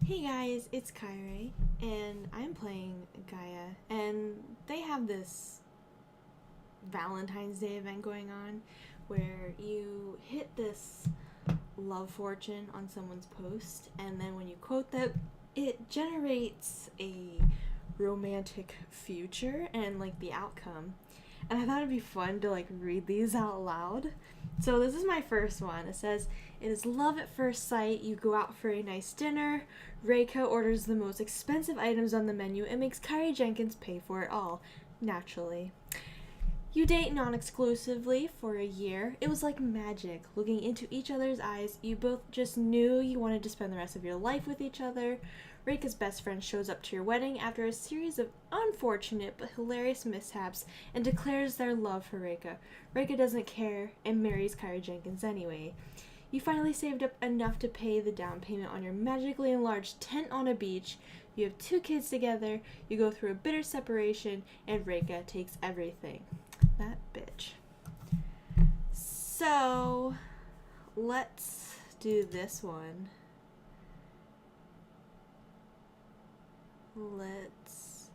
Hey guys, it's Kyrae, and I'm playing Gaia, and they have this Valentine's Day event going on where you hit this love fortune on someone's post, and then when you quote them, it generates a romantic future and like the outcome. And I thought it'd be fun to like read these out loud. So this is my first one. It says, "It is love at first sight. You go out for a nice dinner. Reika orders the most expensive items on the menu and makes Kyrie Jenkins pay for it all. Naturally. You date non-exclusively for a year. It was like magic. Looking into each other's eyes, you both just knew you wanted to spend the rest of your life with each other. Reika's best friend shows up to your wedding after a series of unfortunate but hilarious mishaps and declares their love for Reika. Reika doesn't care and marries Kyrie Jenkins anyway. You finally saved up enough to pay the down payment on your magically enlarged tent on a beach. You have 2 kids together. You go through a bitter separation, and Reika takes everything." That bitch. So, let's do this one. Let's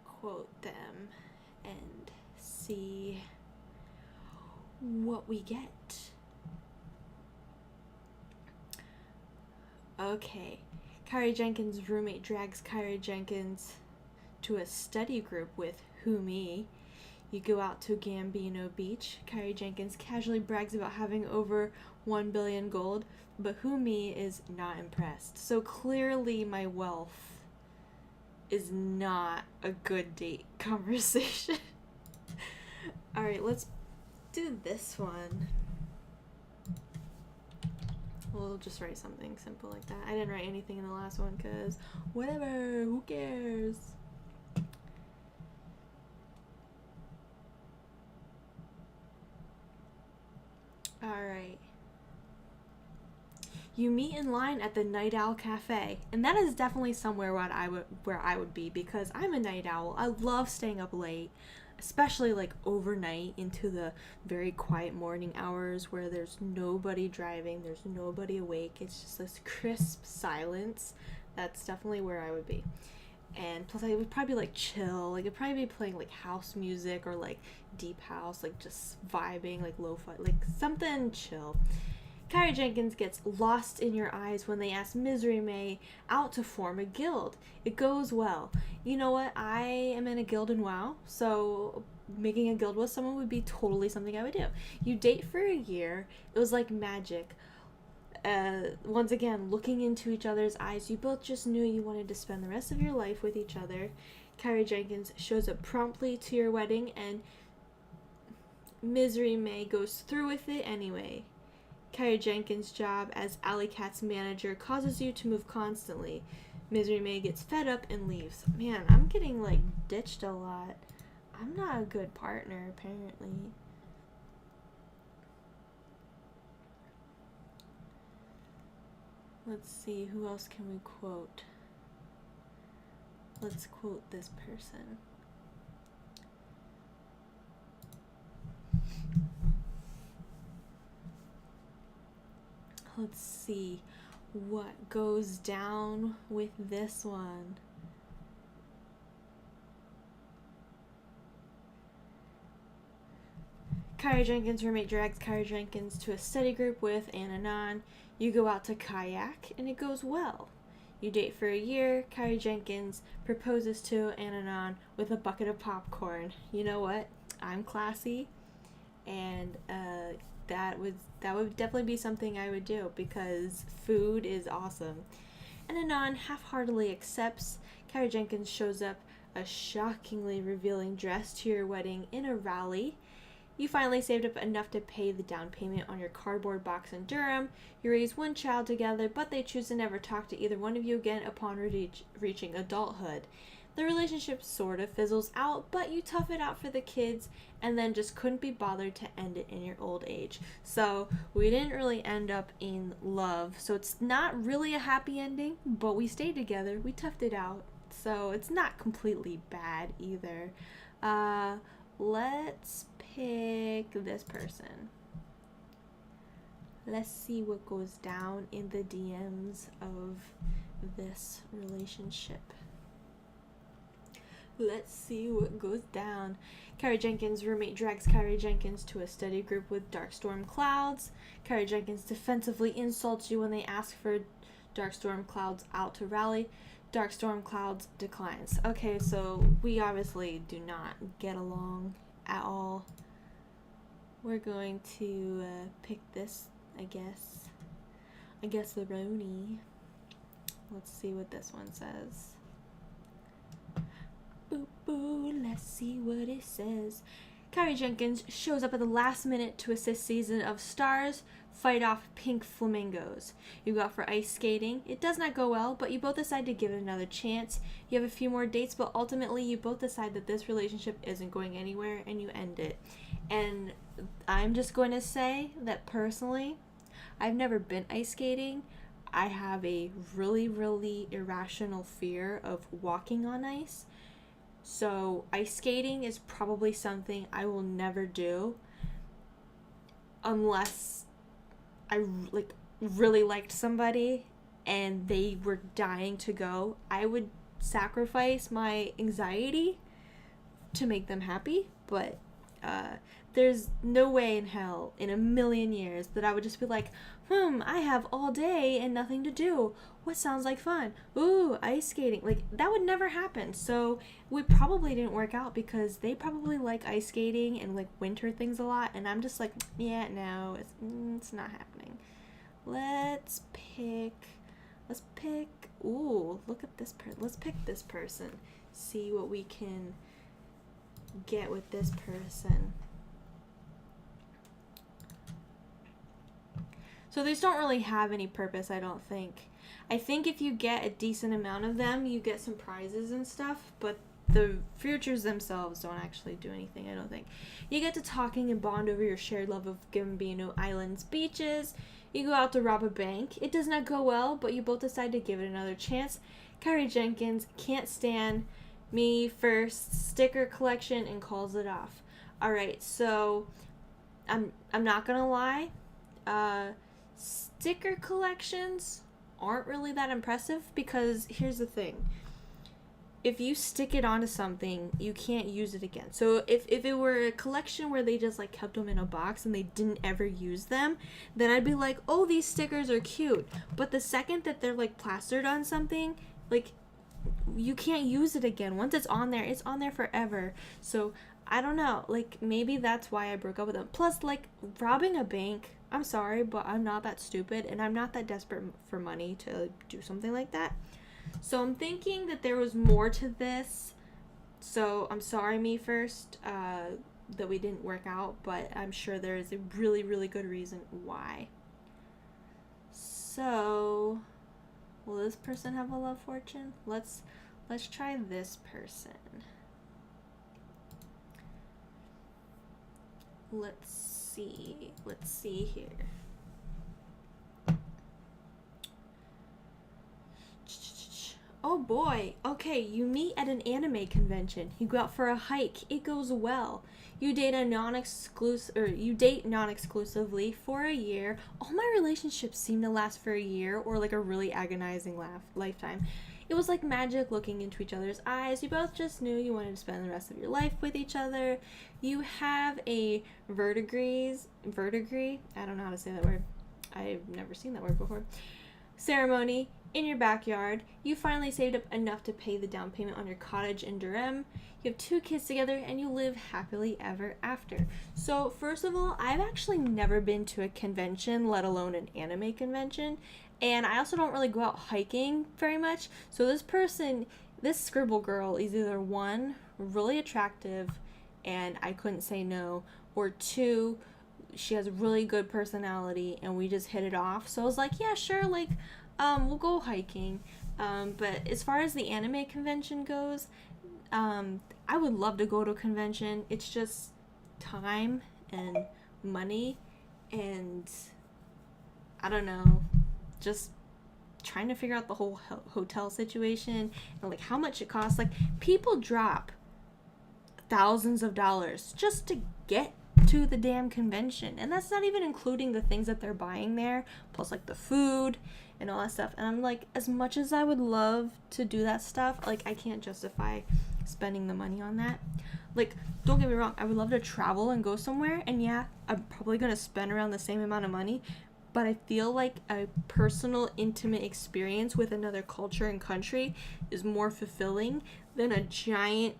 quote them and see what we get. Okay. Kyrie Jenkins' roommate drags Kyrie Jenkins to a study group with Humi. You go out to Gambino Beach. Kyrie Jenkins casually brags about having over 1 billion gold, but Humi is not impressed. So clearly my wealth is not a good date conversation. Alright, let's do this one. We'll just write something simple like that. I didn't write anything in the last one because whatever, who cares? Alright. You meet in line at the Night Owl Cafe, and that is definitely somewhere where I would be because I'm a night owl. I love staying up late, especially like overnight into the very quiet morning hours where there's nobody driving, there's nobody awake. It's just this crisp silence. That's definitely where I would be. And plus I would probably like chill, like I'd probably be playing like house music or like deep house, like just vibing, like lo-fi, like something chill. Kyrie Jenkins gets lost in your eyes when they ask Misery May out to form a guild. It goes well. You know what? I am in a guild in WoW, so making a guild with someone would be totally something I would do. You date for a year. It was like magic. Once again, looking into each other's eyes, you both just knew you wanted to spend the rest of your life with each other. Kyrie Jenkins shows up promptly to your wedding, and Misery May goes through with it anyway. Kyrie Jenkins' job as Alley Cat's manager causes you to move constantly. Misery May gets fed up and leaves. Man, I'm getting like ditched a lot. I'm not a good partner, apparently. Let's see, who else can we quote? Let's quote this person. Let's see what goes down with this one. Kyrie Jenkins' roommate drags Kyrie Jenkins to a study group with Ananon. You go out to kayak, and it goes well. You date for a year. Kyrie Jenkins proposes to Ananon with a bucket of popcorn. You know what? I'm classy, and that would definitely be something I would do because food is awesome. Ananon half-heartedly accepts. Kyrie Jenkins shows up a shockingly revealing dress to your wedding in a rally. You finally saved up enough to pay the down payment on your cardboard box in Durham. You raise 1 child together, but they choose to never talk to either one of you again upon reaching adulthood. The relationship sort of fizzles out, but you tough it out for the kids and then just couldn't be bothered to end it in your old age. So we didn't really end up in love. So it's not really a happy ending, but we stayed together. We toughed it out. So it's not completely bad either. Let's pick this person. Let's see what goes down in the DMs of this relationship. Let's see what goes down. Kyrae Jenkins' roommate drags Kyrae Jenkins to a study group with Darkstorm Clouds. Kyrae Jenkins defensively insults you when they ask for Darkstorm Clouds out to rally. Darkstorm Clouds declines. Okay, so we obviously do not get along at all. We're going to pick this, I guess. I guess the Roni. Let's see what this one says. Boo boo, let's see what it says. Kyrae Jenkins shows up at the last minute to assist Season of Stars fight off pink flamingos. You go out for ice skating. It does not go well, but you both decide to give it another chance. You have a few more dates, but ultimately you both decide that this relationship isn't going anywhere and you end it. And I'm just going to say that personally, I've never been ice skating. I have a really, really irrational fear of walking on ice. So ice skating is probably something I will never do unless I really liked somebody and they were dying to go. I would sacrifice my anxiety to make them happy, but there's no way in hell in a million years that I would just be like, I have all day and nothing to do. What sounds like fun? Ooh, ice skating. Like, that would never happen. So we probably didn't work out because they probably like ice skating and like winter things a lot, and I'm just like, yeah, no, it's not happening. Let's pick. Ooh, look at this person. Let's pick this person. See what we can get with this person. So these don't really have any purpose, I don't think. I think if you get a decent amount of them, you get some prizes and stuff, but the futures themselves don't actually do anything, I don't think. You get to talking and bond over your shared love of Gambino Island's beaches. You go out to rob a bank. It does not go well, but you both decide to give it another chance. Kyrae Jenkins can't stand me first sticker collection and calls it off. Alright, so I'm not gonna lie. Sticker collections aren't really that impressive because here's the thing. If you stick it onto something, you can't use it again. So if it were a collection where they just like kept them in a box and they didn't ever use them, then I'd be like, oh, these stickers are cute. But the second that they're like plastered on something, like, you can't use it again. Once it's on there forever. So I don't know, like, maybe that's why I broke up with them. Plus, like, robbing a bank, I'm sorry, but I'm not that stupid and I'm not that desperate for money to do something like that. So I'm thinking that there was more to this. So I'm sorry, me first, that we didn't work out, but I'm sure there is a really, really good reason why. So, will this person have a love fortune? Let's try this person. Let's see here. Oh boy. Okay, you meet at an anime convention. You go out for a hike. It goes well. You date non-exclusively for a year. All my relationships seem to last for a year or like a really agonizing lifetime. It was like magic looking into each other's eyes. You both just knew you wanted to spend the rest of your life with each other. You have a verdigris. I don't know how to say that word. I've never seen that word before. Ceremony in your backyard. You finally saved up enough to pay the down payment on your cottage in Durham. You have 2 kids together and you live happily ever after. So first of all, I've actually never been to a convention, let alone an anime convention. And I also don't really go out hiking very much. So this scribble girl is either 1, really attractive and I couldn't say no, or 2, she has a really good personality and we just hit it off. So I was like, yeah, sure, like, we'll go hiking. But as far as the anime convention goes, I would love to go to a convention. It's just time and money and I don't know, just trying to figure out the whole hotel situation and like how much it costs. Like, people drop thousands of dollars just to get to the damn convention. And that's not even including the things that they're buying there, plus like the food and all that stuff. And I'm like, as much as I would love to do that stuff, like I can't justify spending the money on that. Like, don't get me wrong, I would love to travel and go somewhere, and yeah, I'm probably gonna spend around the same amount of money, but I feel like a personal, intimate experience with another culture and country is more fulfilling than a giant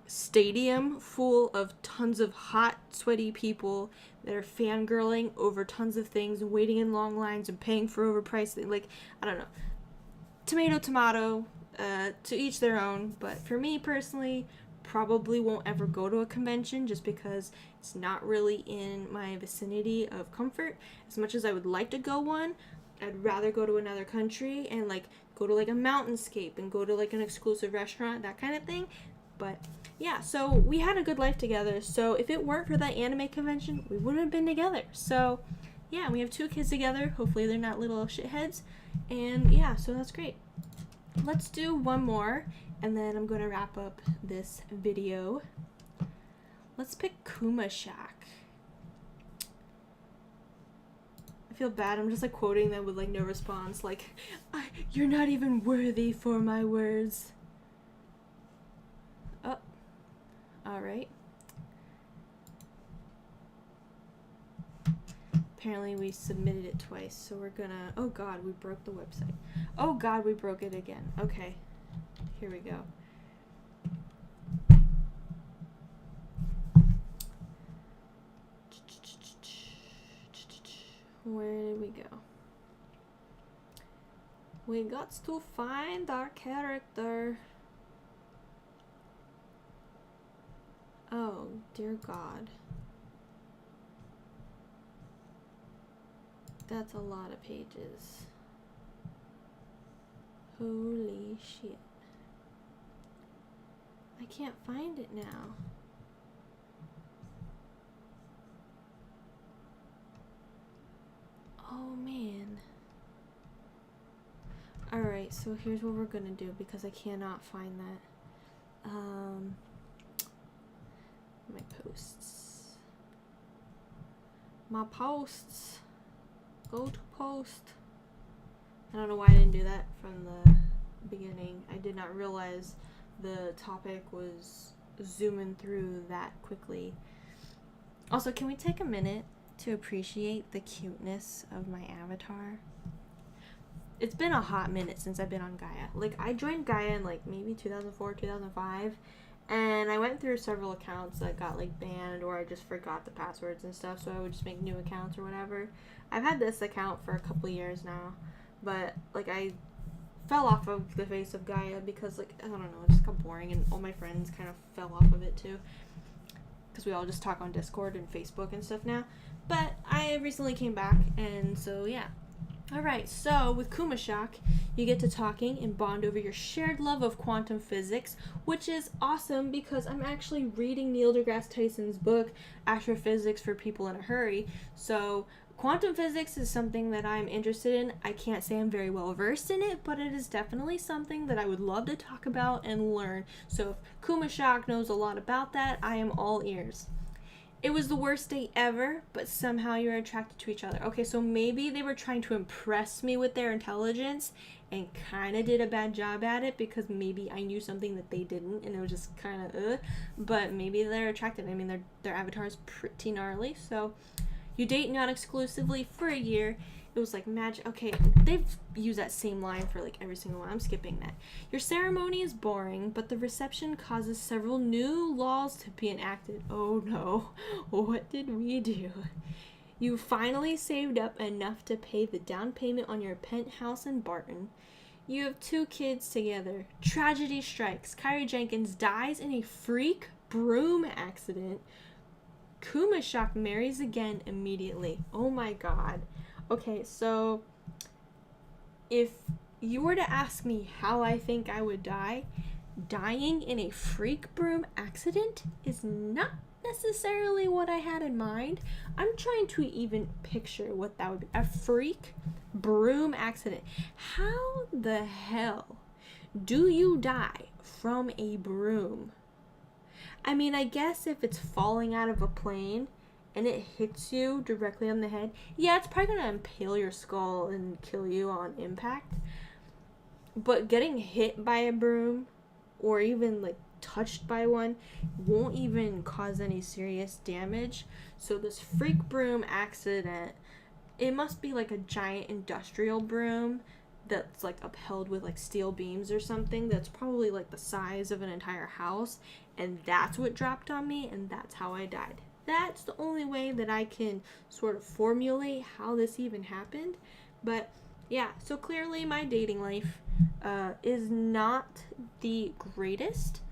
stadium full of tons of hot, sweaty people that are fangirling over tons of things and waiting in long lines and paying for overpriced things. Like, I don't know. Tomato, to each their own, but for me personally, probably won't ever go to a convention just because it's not really in my vicinity of comfort. As much as I would like to go one, I'd rather go to another country and like go to like a mountainscape and go to like an exclusive restaurant, that kind of thing. But yeah, so we had a good life together. So if it weren't for that anime convention, we wouldn't have been together. So yeah, we have 2 kids together. Hopefully they're not little shitheads. And yeah, so that's great. Let's do one more, and then I'm going to wrap up this video. Let's pick Kumashak. I feel bad. I'm just like quoting them with like no response. Like, you're not even worthy for my words. Oh, all right. Apparently we submitted it twice, so we're gonna... Oh god, we broke the website. Oh god, we broke it again. Okay, here we go. Where did we go? We got to find our character. Oh, dear god. That's a lot of pages. Holy shit. I can't find it now. Oh man. Alright, so here's what we're gonna do because I cannot find that. My posts. My posts. Go to post. I don't know why I didn't do that from the beginning. I did not realize the topic was zooming through that quickly. Also, can we take a minute to appreciate the cuteness of my avatar? It's been a hot minute since I've been on Gaia. Like, I joined Gaia in like maybe 2004, 2005. And I went through several accounts that got like banned, or I just forgot the passwords and stuff, so I would just make new accounts or whatever. I've had this account for a couple years now, but like I fell off of the face of Gaia because like, I don't know, it just got boring, and all my friends kind of fell off of it too, because we all just talk on Discord and Facebook and stuff now. But I recently came back, and so yeah. Alright, so with Kumashak, you get to talking and bond over your shared love of quantum physics, which is awesome because I'm actually reading Neil deGrasse Tyson's book, Astrophysics for People in a Hurry. So quantum physics is something that I'm interested in. I can't say I'm very well versed in it, but it is definitely something that I would love to talk about and learn. So if Kumashak knows a lot about that, I am all ears. It was the worst date ever, but somehow you're attracted to each other. Okay, so maybe they were trying to impress me with their intelligence and kind of did a bad job at it because maybe I knew something that they didn't, and it was just kind of but maybe they're attracted. I mean, their avatar is pretty gnarly. So you date not exclusively for a year. It was like magic. Okay, they've used that same line for like every single one. I'm skipping that. Your ceremony is boring, but the reception causes several new laws to be enacted. Oh no, what did we do? You finally saved up enough to pay the down payment on your penthouse in Barton. You have 2 kids together. Tragedy strikes. Kyrie Jenkins dies in a freak broom accident. Kumashak marries again immediately. Oh my god. Okay, so if you were to ask me how I think I would die, dying in a freak broom accident is not necessarily what I had in mind. I'm trying to even picture what that would be. A freak broom accident. How the hell do you die from a broom? I mean, I guess if it's falling out of a plane and it hits you directly on the head, yeah, it's probably gonna impale your skull and kill you on impact. But getting hit by a broom, or even like touched by one, won't even cause any serious damage. So this freak broom accident, it must be like a giant industrial broom that's like upheld with like steel beams or something, that's probably like the size of an entire house, and that's what dropped on me, and that's how I died. That's the only way that I can sort of formulate how this even happened. But yeah, so clearly my dating life is not the greatest,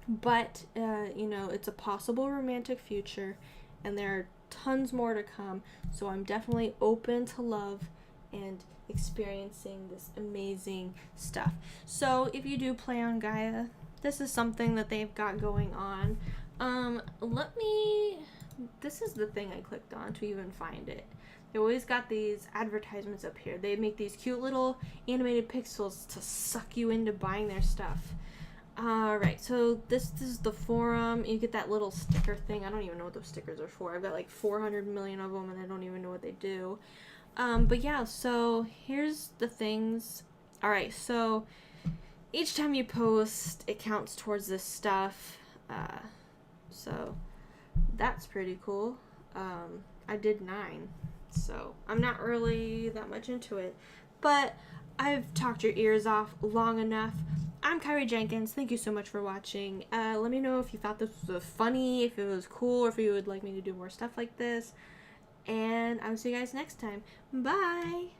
but it's a possible romantic future, and there are tons more to come. So I'm definitely open to love and experiencing this amazing stuff. So if you do play on Gaia, this is something that they've got going on. This is the thing I clicked on to even find it. They always got these advertisements up here. They make these cute little animated pixels to suck you into buying their stuff. Alright, so this is the forum. You get that little sticker thing. I don't even know what those stickers are for. I've got like 400 million of them, and I don't even know what they do. But yeah, so here's the things. Alright, so each time you post, it counts towards this stuff. So that's pretty cool. I did 9, so I'm not really that much into it. But I've talked your ears off long enough. I'm Kyrae Jenkins. Thank you so much for watching. Let me know if you thought this was funny, if it was cool, or if you would like me to do more stuff like this. And I will see you guys next time. Bye!